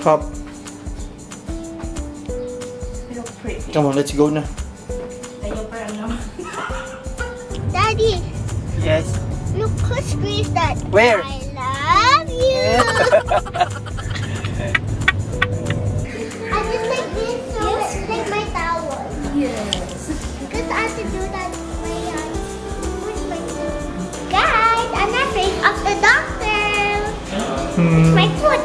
Hop. You look pretty. Come on, let's go na. Ayaw pa lang naman. Daddy, Yes. look who squeezed that. Where? I love you. I just like this so it's like my towel. Yes. Because I have to do that with my guys, I'm afraid of the doctor. It's my foot.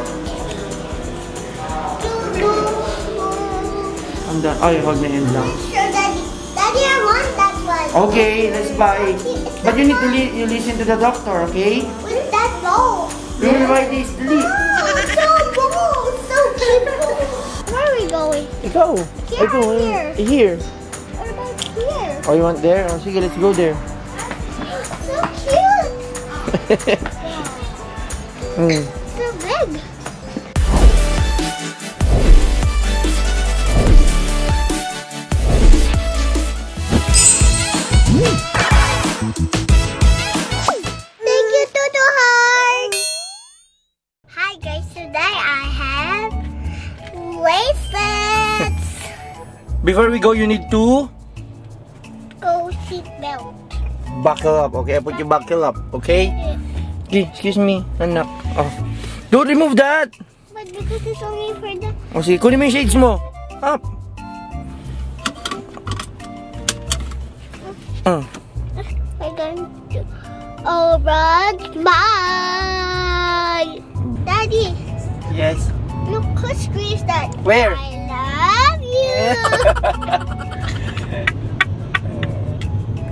I'm done. Ay, hold na yun lang. Sure, Daddy. Daddy, I want that one. Okay, let's buy. But you need to you listen to the doctor, okay? Where's that bowl? You will buy this. Dali. So bold, so beautiful. Where are we going? Ikaw. Here, Ito, here. Here. What about here? Oh, you want there? Oh, sige, let's go there. So cute. So big. Thank you, Toto Heart. Hi guys, today I have bracelets. Before we go, you need to Go seat belt. buckle up. Okay, I put you buckle up. Okay? Okay, excuse me, anak. Oh. Don't remove that. But because it's only for the... O sige, kunin mo yung shades mo. Up. We're going to... Alright, bye! Daddy, Yes. look who squeezed that. Where? I love you!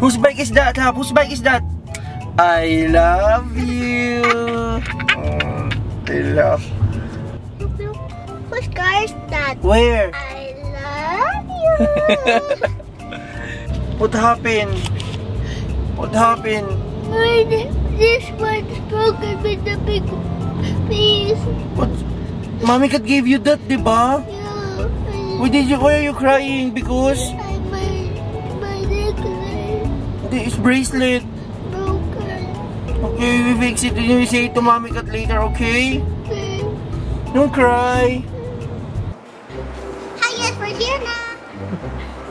Whose bike is that, ha? Whose bike is that? I love you. Oh, I love. Look, whose car is that? Where? I love you! What happened? What happened? This one's broken with the big piece. What? Mommy cat gave you that, diba? Yeah. Why are you crying? Because My necklace this bracelet. broken. Okay, we fix it. You say it to Mommy cat later, okay? Okay. Don't cry. Hi guys, we're here now.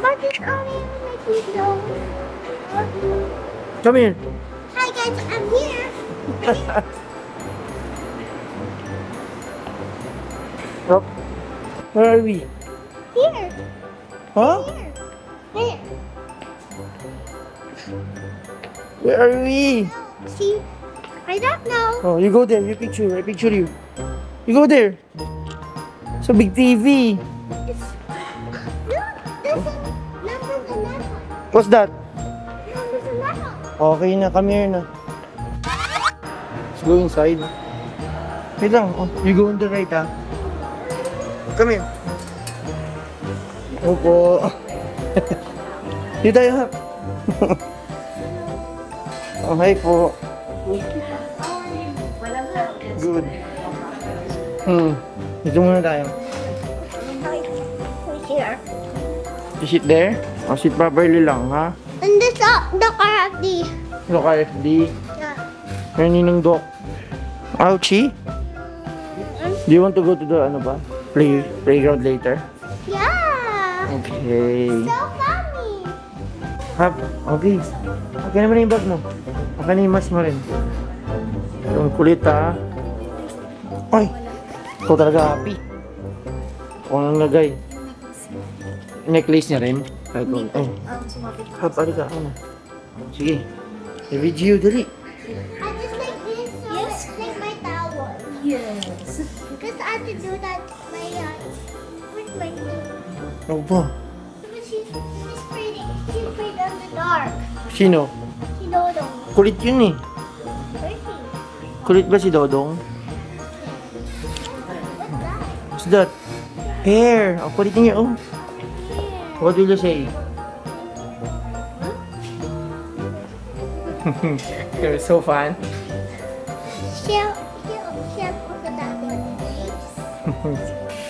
But it's only my window. Come here. Hi guys, I'm here. Rob, where are we? Here. Huh? Here. There. Where are we? See? I don't know. Oh, you go there. You picture. I picture you. You go there. So big TV. It's... Look, there's a number in that one. What's that? There's a number. Okay na, come here na. Let's go inside. Wait lang. Oh, you go on the right, ha? Come here. Opo. Dito tayo, ha? Oh, hi po. Good. Dito muna tayo. We're here. You sit there? Oh, sit properly lang, ha? And this the car of the... Look, RFD. Yeah. Ninong Doc. Ouchie? Do you want to go to the, ano ba? Playground later? Yeah. Okay. So funny. Hap, okay. Okay naman na yung bag mo. Okay na yung mask mo rin. Yung kulit, ha? Ay! Ikaw talaga happy. Kung anong lagay. Necklace niya rin. Ay, Hap, alika. Ano? Sige. I-video, dali. I just like this so it's like my towel. Yes. Because I have to do that with my Ano ba? She's pretty. She's pretty on the dark. Sino? She Dodong. Kulit yun eh. Where's she? Kulit ba si Dodong? What's that? What's that? Hair. Oh, kulit niya, oh. What will you say? You're so fun. She'll put that in her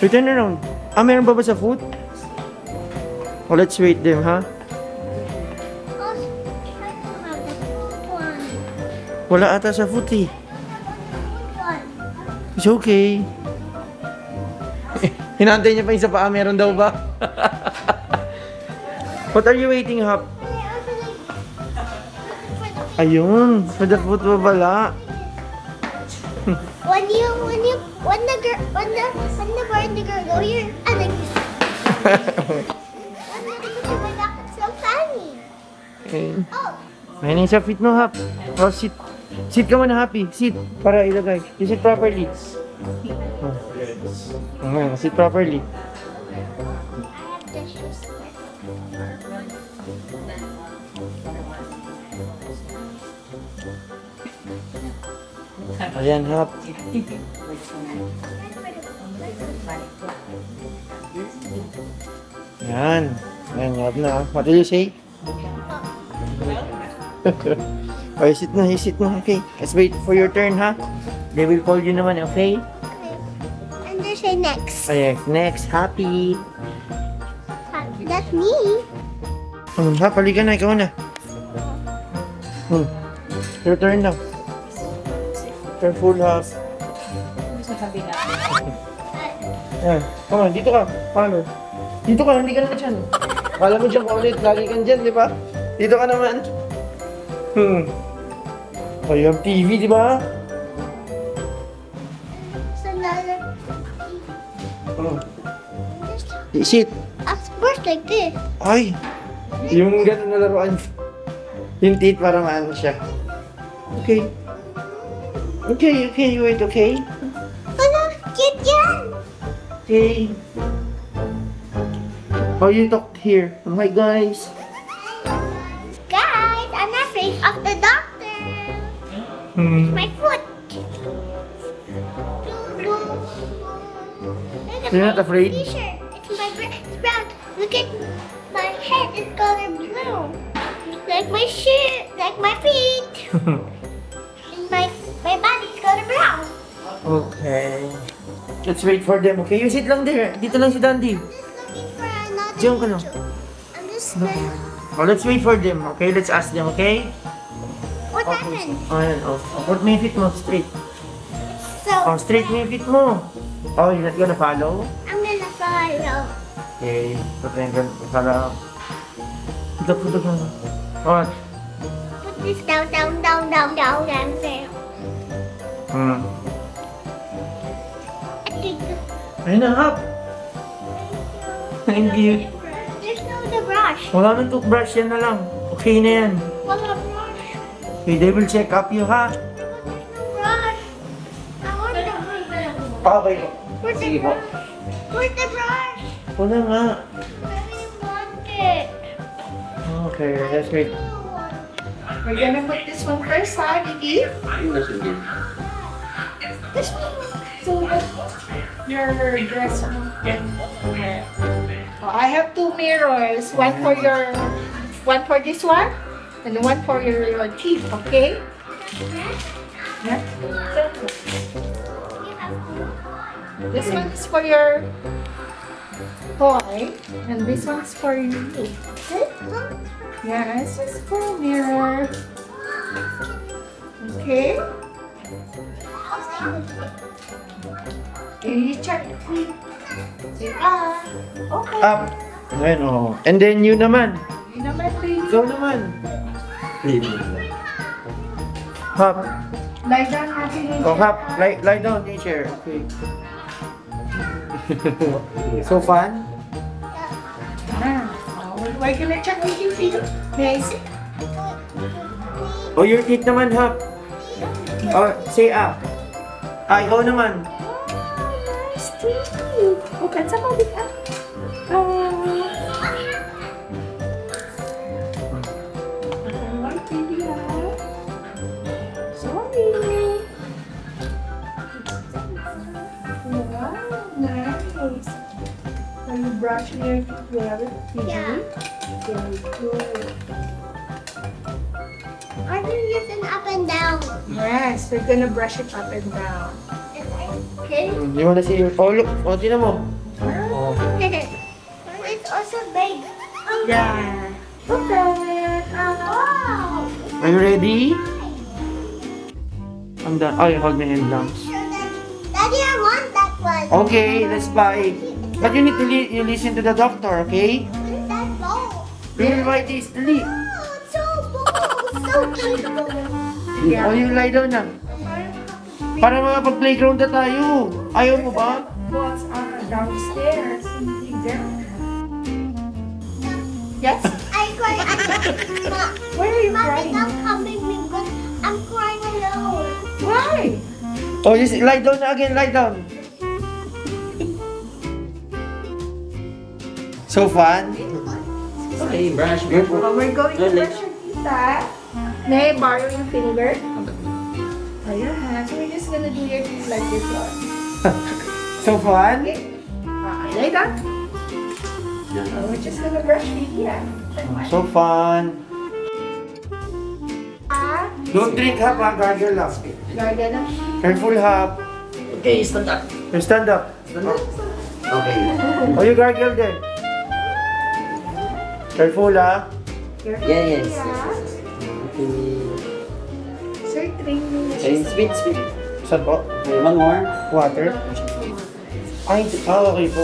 face. Turn around. Ah, meron ba sa food? Oh, let's wait them, ha? Oh, I don't have the food one. Wala ata sa food, eh. Food one. It's okay. Hinantay niya pa yung sa paa. Meron daw ba? What are you waiting, Hap? Ayun. For the foot pa pala. When the boy and the girl go here, I like this. It's so funny. Okay. Oh, Ayan yung sa feet mo, Hap. Oh, sit. Sit ka muna, Happy. Sit. Para ilagay. You sit properly. Oh. Ayan, sit properly. I have the shoes. Ayan, Hap. Ayan. Ayan, Hap na. What did you say? Okay, sit na, sit na. Okay, let's wait for your turn, ha? They will call you naman, okay? And they say next. Okay, next, Happy. That's me. Hap, halika na, ikaw na. Your turn now. Careful, Hap. Sa kabila. Ayan, come on, dito ka. Paano? Dito ka, hindi ka naman dyan. Akala mo dyan ka ulit, lagi kang dyan, di ba? Dito ka naman. Oh, you have TV, di ba? So another. Sit. First like this. Ay, yung gano'n na laruan. Yung teeth para maano siya. Okay. Okay, okay, wait, okay? Ano? Cute yan. Okay. Oh, you talk here. Oh my guys. Guys, I'm afraid of the doctor. My foot. Look at You're not my afraid? T-shirt. It's my it's brown. Look at my head. It's color blue. Like my shoe. Like my feet. And my body's color brown. Okay. Let's wait for them, okay? You sit lang there. Dito lang si Dandy. I'm just looking for another. Diyan ka na. I'm just looking. Oh, let's wait for them, okay? Let's ask them, okay? What happened? Oh, ayan, oh. Put mo yung feet mo, straight. So Oh, straight mo yung feet mo. Oh, you're not gonna follow? I'm gonna follow. Okay. Put mo yung ganun, para... Putok mo. Oh. Put this down there. I think Ayun na, Hap. Thank you. there's no the brush. Wala nang toothbrush, yan na lang. Okay na yan. Wala brush. Okay, they will check up you, ha? There's no brush. I want the brush. Okay. Where's the Sige po. brush? Where's the brush? Wala nga. I really want it. Okay, let's wait. We're gonna put this one first, ha, Vicky? This one. So that your dress won't get wet. Oh, I have two mirrors. One for this one, and one for your teeth. Okay? Yeah. This one is for your toy, and this one's for you. Yeah, this is for a mirror. Okay? Okay, you check. Say ah. Okay. Up. Ayun, oh. And then you naman. You naman, please. Ikaw naman. Hap. Lie down natin yung Oh, Hap. Lie down in chair. Okay. So fun? We're gonna check with you, Peter. May I see? Oh, your teeth naman, Hap. Oh, say up. Ah, ikaw naman. Nice teeth. Bukan sa kabit ah. Alright, baby ah. Sorry. Wow, nice. Are you brushing your teeth very clean? Yeah. Very good. I'm gonna use an up and down. Yes, we're gonna brush it up and down. Okay. You wanna see your... Oh, look. Oh, tingnan mo. Oh. It's also big. Yeah. Okay. Wow. Are you ready? I'm done. Oh, you hold my hand lang. Daddy, I want that one. Okay, let's buy. It's But you need to you listen to the doctor, okay? That ball. We will write this, dali. Oh, so ball. So cute. O yung lie down na. Para makapag-playground na tayo. Ayaw mo ba? Balls are downstairs. Yes? I cry. Where are you Mommy, crying? stop coming because I'm crying alone. Why? Oh, just lie down na again, lie down. So fun. Okay, brush. We're going to brush your teeth, ah. May I borrow your finger? Ayan. So we're just gonna do your teeth like this one. So fun. Okay? Like that? We're just gonna brush your teeth, yeah. So fun. Ah, Don't drink half, ha? Gargle lang. gargle na. Careful, half. Okay, stand up. You stand up. Okay. Oh, you gargle din. Careful, ha? Careful, Yeah, yes. yeah. Okay. Sir, train mo na Okay, siya. sweet. Saan po? Okay, one more. Water? Ay, okay po.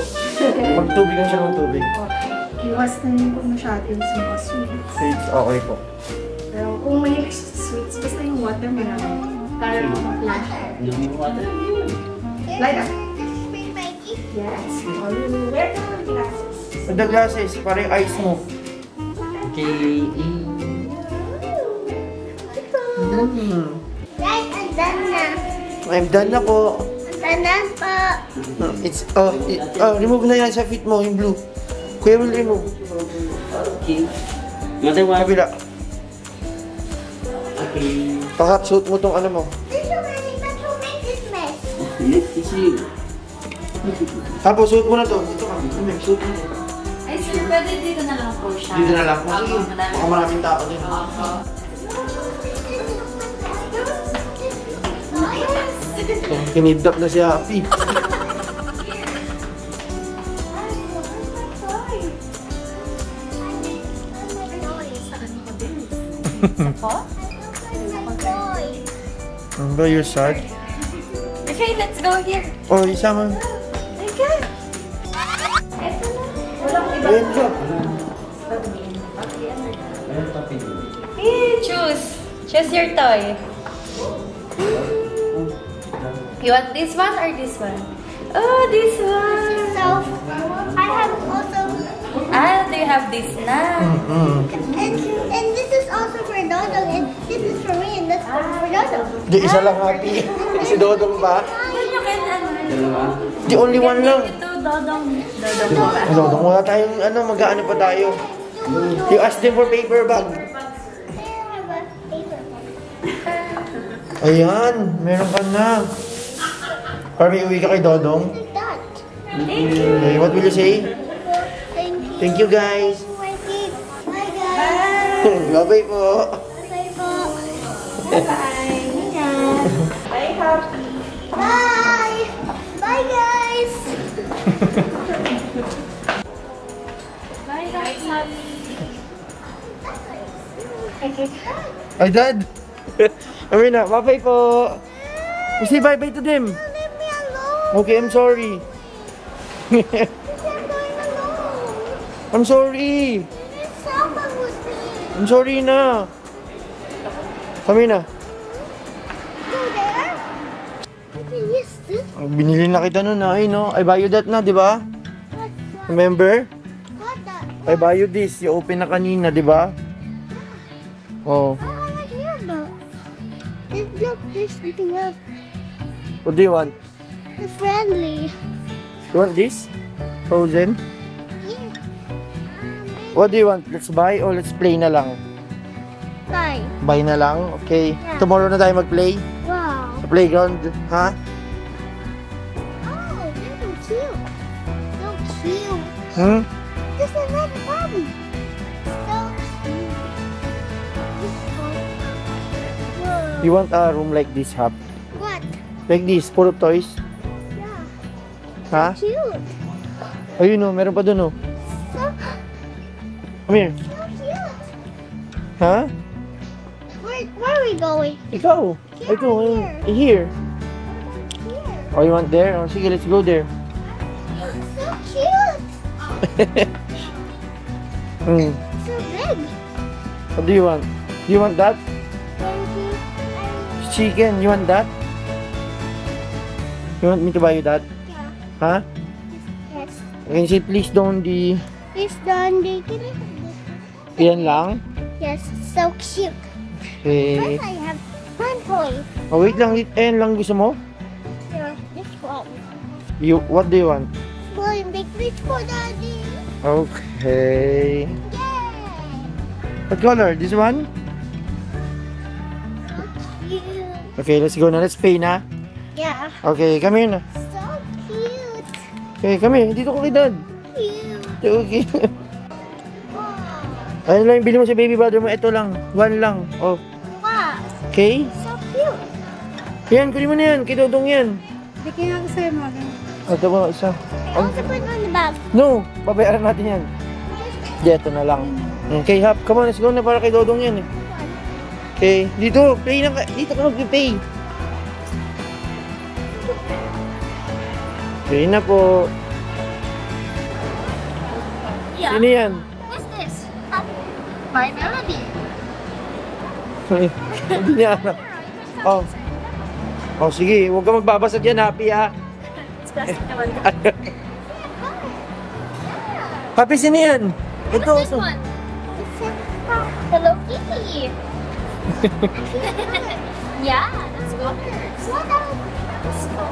Magtubig lang siya ng tubig. Iwas na yun kung masyado yung mga sweets. Sweets, okay po. Pero kung may sweets, basta yung water mo na. Para ma-flash out. No more water. Like that. Just bring my teeth. Yes. Or you wear the glasses. And the glasses, para yung eyes mo. Okay. Guys, I'm done na. I'm done na po. I'm done po. It's, remove na yan sa feet mo, yung blue. Kuya will remove. Okay. Another one. Kabila. Okay. Pakap, suot mo tong ano mo. There's so many, but who made this mess? It's you. Tapos, suot mo na to. Dito ka. Suot mo na. Ay, sir, pwede dito na lang po siya. Dito na lang. Sige. Opo, madami. Baka maraming tao din. Opo. Kinidnap na si Happy. Po? Ano ba, you're sad? Okay, let's go here. Oh, isama. Okay. Eto na. Walang iba. Ayun ka. Choose. Choose your toy. You want this one or this one? Oh, this one. So, I have also, Ah, do you have this na? and this is also for Dodo, and this is for me, and that's for Dodo. Di, isa lang Happy. Si Dodong ba? Then you can, Dalawa. Di, only one lang. Ito, Dodong. Dodong mo ba? Dodong, wala tayong, mag-ano pa tayo. You ask them for paper bag. I have a paper bag. Ayan, meron ka na. Para may uwi ka kay Dodong. Like that. Okay, what will you say? Thank you. Thank you guys. My teeth. Bye, guys. Bye-bye po. Bye, po. Bye. Bye, Happy. Bye. Bye, guys. Bye, guys. Okay. Ay, Dad. Amin na, bye-bye po. Say bye-bye to them. Leave me alone. Okay, I'm sorry. I'm going alone. I'm sorry. There's someone with me. I'm sorry na. Kami na. Go there. I can use this. Binili na kita nun na, no? I buy you that na, di ba? Remember? What the? I buy you this. You open na kanina, di ba? Oh. I want to hear about. Look, there's something else. What do you want? It's friendly. You want this? Frozen? Yeah. What do you want? Let's buy or let's play na lang? Bye. Buy na lang? Okay. Yeah. Tomorrow na tayo mag-play? Wow. Sa playground, ha? Oh, they're so cute. So cute. Hmm? This is another Barbie. So cute. This one. Whoa. You want a room like this, Hap? What? Like this, full of toys? Yeah. Ha? Cute. Ayun o, meron pa dun o. So, Come here. so cute. Ha? Where are we going? Ikaw. Ito, Here. here. Here. Oh, you want there? Oh, sige, let's go there. So cute. Hmm. So big. What do you want? Do you want that? Thank you. Chicken, you want that? You want me to buy you that? Yeah. Huh? Yes. Can you say please don't the... This done. They can. Yan lang? Yes. So cute. Okay. First, I have one toy. Oh, wait lang. Ayan lang gusto mo? Yeah, this one. What do you want? Boy, big fish for daddy. Okay. Yay! What color? This one? So cute. Okay, let's go na. Let's pay na. Yeah. Okay, come here na. So cute. Okay, come here. Dito ko kay dad. Cute. Okay. Wow. Ano lang yung bili mo sa baby brother mo? Ito lang. One lang. Oh. Wow. Okay? So cute. Yan, kunin mo na yan. Kay Dodong yan. Bigyan ako sa'yo, Mami. Ito ba, isa? I also put on the bag. No, babayaran natin yan. Di, ito na lang. Okay, Hap, come on, let's go na para kay Dodong yan eh. Okay, dito, pay na ka. Dito ka mag-pay. Pay na po. Yeah. Sino yan? What's this? My melody. Hindi niya alam. Oh. Oh, sige, huwag ka magbabasag yan, Happy ha. Happy, sino yan? Ito. This one. Hello Kitty. Yeah, let's go. Let's go.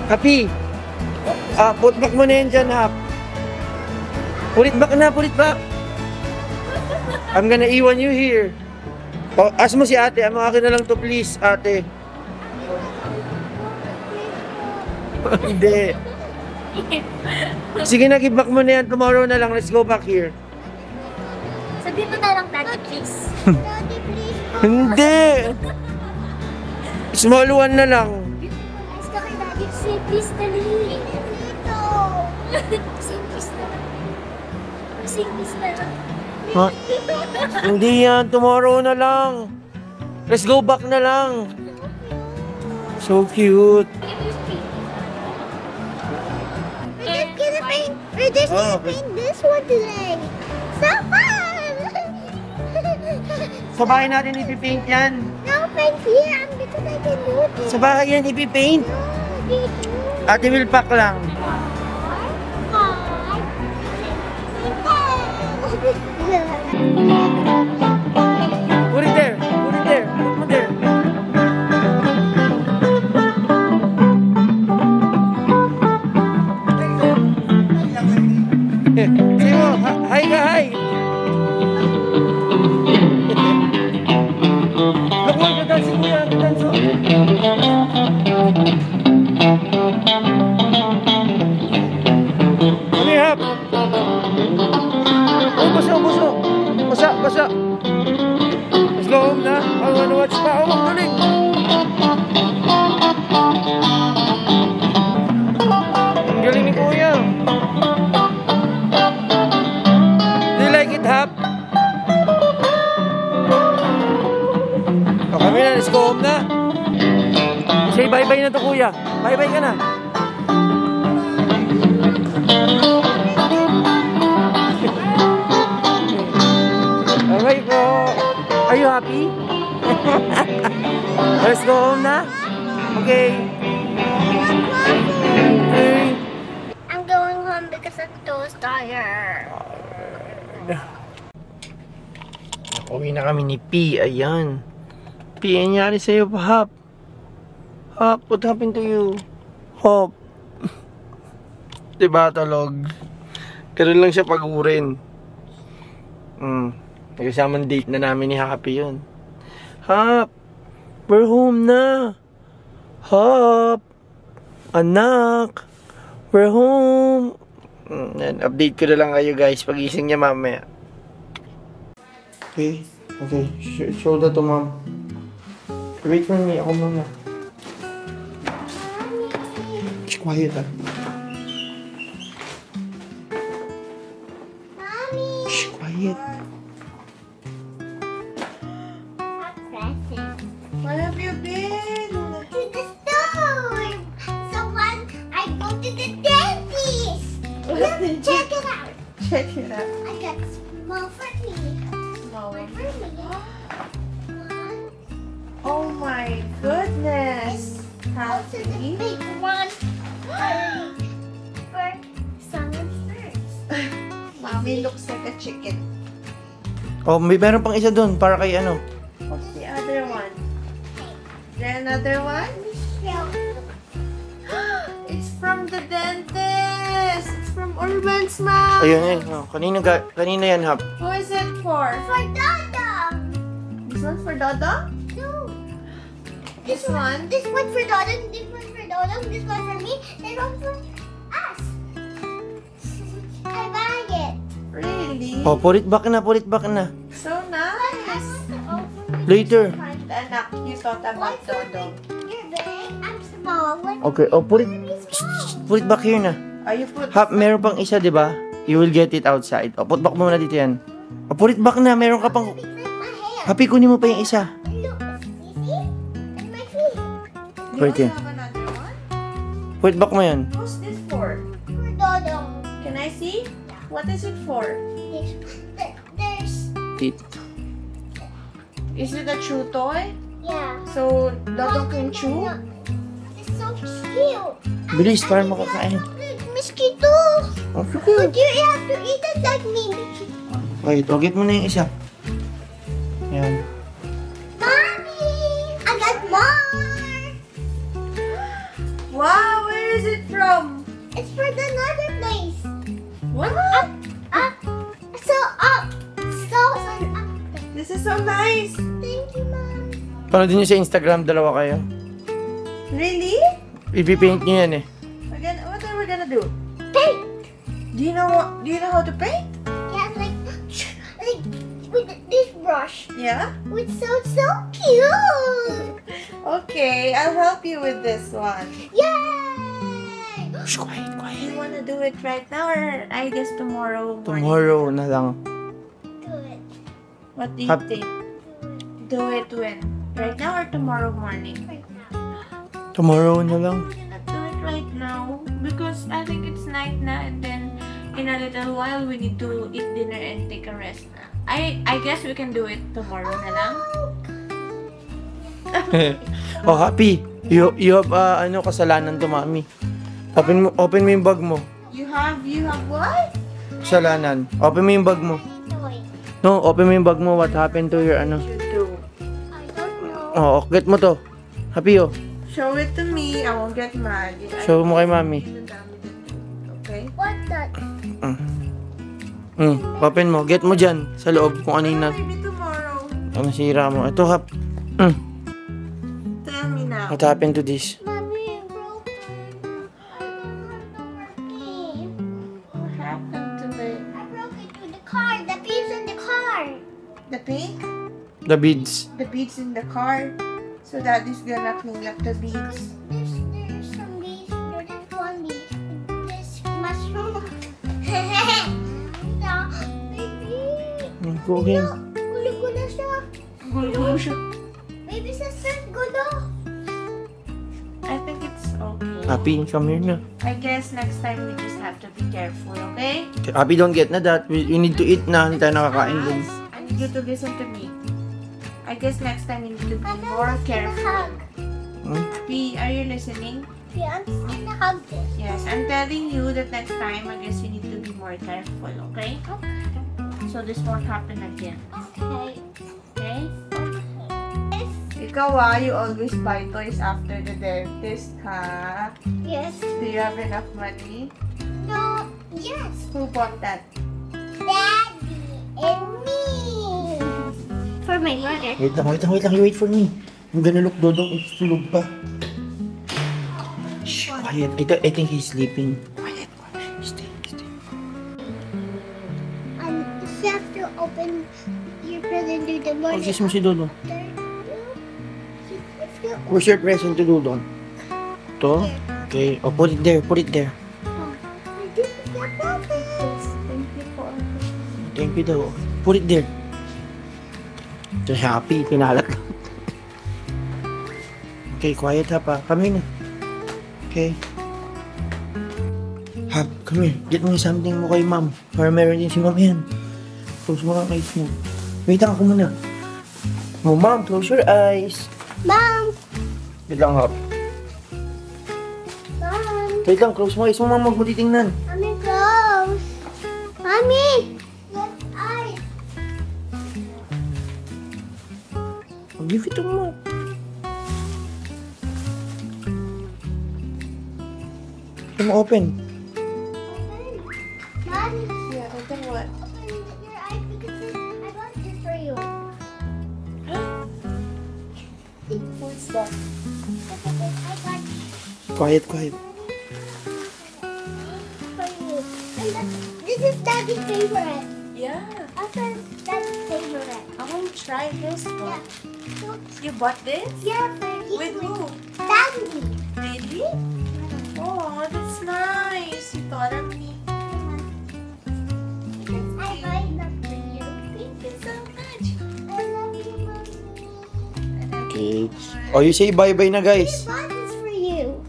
Happy. Put back mo na yan dyan, Hap. Pulit back na, pulit back. I'm gonna iwan you here. Oh, ask mo si ate, ang akin na lang to please, ate. Hindi. Sige na, give back mo na yan. Tomorrow na lang, let's go back here. Sabihin mo na lang, Daddy, please. Daddy, please. Hindi. Small one na lang. Please ka kay Daddy. Say please, dali. Dito. Say please na lang. Say please na lang. Ha? Hindi yan, tomorrow na lang. Let's go back na lang. So cute. We're just gonna okay. paint this one today. So fun! Sa bahay natin ipipaint yan. No, paint here because I can do this. Sa bahay yan ipipaint. Ate will pack lang. Put it there. Put it there. Put it there. Say mo, hi ka, hi. Look, look, ganda si Kuya, ganda so. Come here, Hap. Oh, basa, basa. Basa, basa. Let's go home na. I wanna watch pa. Oh, ang galing. Ang galing ni Kuya. Do you like it, Hap? Oh, kami na. Let's go home na. Say bye-bye na to, Kuya. Bye-bye ka na. Okay po. Are you happy? Let's go home na. Okay. Okay. I'm going home because I'm so tired. Uwi na kami ni P. Ayan. P, ang nangyari sa'yo pa, Hap? Hap, what happened to you? Hop. Diba, talog? Ganun lang siya pag-urin. Nagkasamang date na namin ni Happy yun. Hap, we're home na. Hop, anak, we're home. Update ko na lang kayo guys pag-gising niya mamaya. Okay, okay, show that to mom. Wait for me, ako muna. Shh, quiet ah. Mommy. Shh, quiet. Where have you been? To the store. So when I go to the dentist. Look, check it out. Check it out. I got small for me. Small One one. for me. One. Oh my goodness. Also the Happy. big one for summer first. Mommy looks like a chicken. Oh, meron pang isa doon para kay ano. What's the other one? Is there another one? It's from the dentist. It's from Urban Smile. Ayun yun. Oh, kanina yan, Hap. Who is it for? For Dada. This one for Dodo? No. This one? This one for Dada. This one for Dada. This one for me. This one for us. I buy it. Really? Oh, put it back na. So nice. Later. Anak, you thought about Dodo. You're big. I'm small. What Okay, oh, put small? it back here na. Are you put? Hap, meron pang isa, di ba? You will get it outside. Oh, put back mo muna dito yan. Oh, put it back na. Meron ka pang... It's like my hair. Happy, kunin mo pa yung isa. Look, you see? And my feet. You Put it also in. have another one? Put it back mo yan. What's this for? For Dada. Can I see? What is it for? There's, Teeth. Is it a chew toy? yeah. So Dodo can chew? It's so cute. Bilis, para makakain. Mosquito. Oh, But sige. you have to eat it like me. Okay, tugit mo na yung isa. Yan. Mommy, I got more. Wow, where is it from? It's for another place. What? Up. So up. So up. This is so nice. Thank you, Mom. Panoodin nyo sa Instagram, dalawa kayo. Really? Ipipaint nyo yan eh. Again, what are we gonna do? Paint. Do you know how to paint? Yeah, like with this brush. Yeah. It's so cute. Okay, I'll help you with this one. Yay! Shh, quiet. Do you wanna do it right now or I guess tomorrow morning? Tomorrow na lang. Good. What do you Hap- think? Do it when? Right now or tomorrow morning? Right now. Tomorrow na lang. We cannot do it right now because I think it's night na and then in a little while we need to eat dinner and take a rest na. I guess we can do it tomorrow na lang. Oh, Happy. You have, kasalanan to, Mami. Open mo yung bag mo. You have what? Kasalanan. Open mo yung bag mo. Toy. No, open mo yung bag mo. What happened to your, ano? You do. I don't know. Oh, get mo to. Happy, oh. Show it to me. I won't get mad. Show mo kay Mami. Okay. What's that? Open mo. Get mo dyan. Sa loob kung ano yun. Maybe tomorrow. Ang nasira mo. Ito, Hap. Tell me now. What happened to this? Mommy, it broken. I don't have no working. What happened to it? I broke it to the car. The piece in the car. The pink? The beads. The beads in the car. So daddy's gonna clean up the beads. There's some bees. There's one bee. This mushroom. No, baby. Go again. Gulo-gulo siya. Gulo siya. Baby sister, gulo. I think it's okay. Happy, come here na. I guess next time we just have to be careful, okay? Happy, don't get na that. We need to eat na. Hindi tayo nakakain dun. I need you to listen to me. I guess next time we need to be more careful. Hug. P, are you listening? Yeah, I'm just gonna hug this. Yes, I'm telling you that next time, I guess you need to be more careful, okay? Okay. So this won't happen again, Okay. okay? Yes. Ikaw you always buy toys after the dentist, ha? Yes. Do you have enough money? No. Yes. Who bought that? Daddy and me. For my mother. Wait lang. You wait for me. I'm gonna look Dodong. It's tulog pa. Shh, quiet. I think he's sleeping. Quiet. Stay. You have to open your present to the morning. Kiss mo si Dodong. If you Where's your present to Dodong? To? Okay. Oh, put it there. This is your present. Thank you daw. Put it there. So happy. Pinalat lang. Okay, quiet ha pa. Come here na. Okay. Hap, come here. Get me something mo kay ma'am. Para meron din si ma'am yan. Close mo ang eyes mo. Wait lang ako muna. Oh, ma'am, close your eyes. Mom. Wait lang, Hap. Mom. Wait lang, close mo eyes mo, ma'am. Huwag mo titingnan. Mommy, close. Mommy. Yes, eyes. Give it to mo. Come open. Mommy. Yeah, open what? Open your eyes because I bought this for you. What's that? I got Quiet, quiet. for you. And this is Daddy's favorite. Yeah. After Daddy's favorite. I want to try this Yeah. one. So, You bought this? yeah, for you. With who? Daddy. Really? Oh, that's nice. You thought of me. Because I buy them for you. Thank you so much. I love you, Mommy. Okay. Oh, you say bye-bye na, I guys. bought this for you.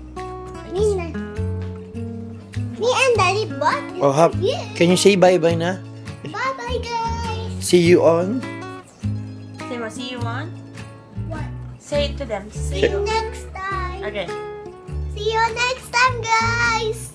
Me and Daddy bought this Oh, Hap. for you. Can you say bye-bye na? Bye-bye, guys. See you on. Simo, see you on? What? Say it to them. See you next time. Okay. See you next time, guys.